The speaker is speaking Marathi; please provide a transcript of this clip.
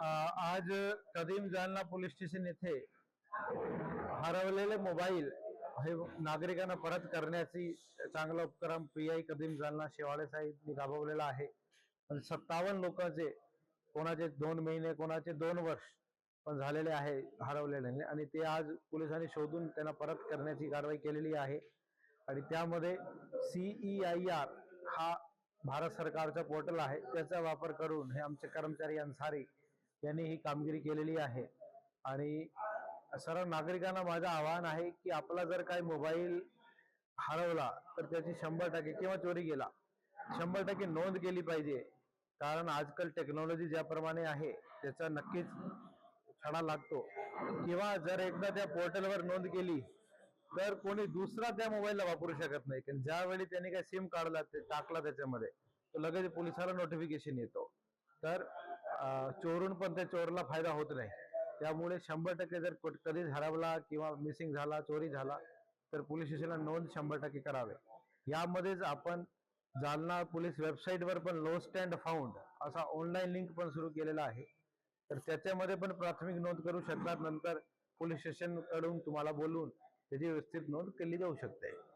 आज कदीम जालना पोलीस स्टेशन येथे हरवलेले मोबाईल हे नागरिकांना परत करण्याची चांगला उपक्रम पीआय कदीम जालना शेवाळे साहेब राबवलेला आहे. 57 लोकांचे, कोणाचे 2 महिने, कोणाचे 2 वर्ष पण झालेले आहे हरवलेले, आणि ते आज पोलिसांनी शोधून त्यांना परत करण्याची कारवाई केलेली आहे. आणि त्यामध्ये CEIR हा भारत सरकारचा पोर्टल आहे, त्याचा वापर करून हे आमचे कर्मचारी अन्सारी यांनी ही कामगिरी केलेली आहे. आणि सर्व नागरिकांना माझं आवाहन आहे की आपला जर काही मोबाईल हरवला तर त्याची 100% किंवा चोरी गेला 100% नोंद केली पाहिजे. कारण आजकाल टेक्नॉलॉजी ज्याप्रमाणे आहे त्याचा नक्कीच छडा लागतो. किंवा जर एकदा त्या पोर्टलवर नोंद केली तर कोणी दुसरा त्या मोबाईलला वापरू शकत नाही. कारण ज्यावेळी त्यांनी काही सिम काढला ते टाकला त्याच्यामध्ये तर लगेच पोलिसाला नोटिफिकेशन येतो. तर चोरून पण त्या चोरला फायदा होत नाही. त्यामुळे 100% जर कधीच हरवला किंवा मिसिंग झाला, चोरी झाला तर पोलीस स्टेशनला नोंद 100% करावे. यामध्येच आपण जालना पोलीस वेबसाईटवर पण लोस्ट अँड फाउंड असा ऑनलाईन लिंक पण सुरू केलेला आहे. तर त्याच्यामध्ये पण प्राथमिक नोंद करू शकतात. नंतर पोलीस स्टेशन कडून तुम्हाला बोलून त्याची व्यवस्थित नोंद केली जाऊ शकते.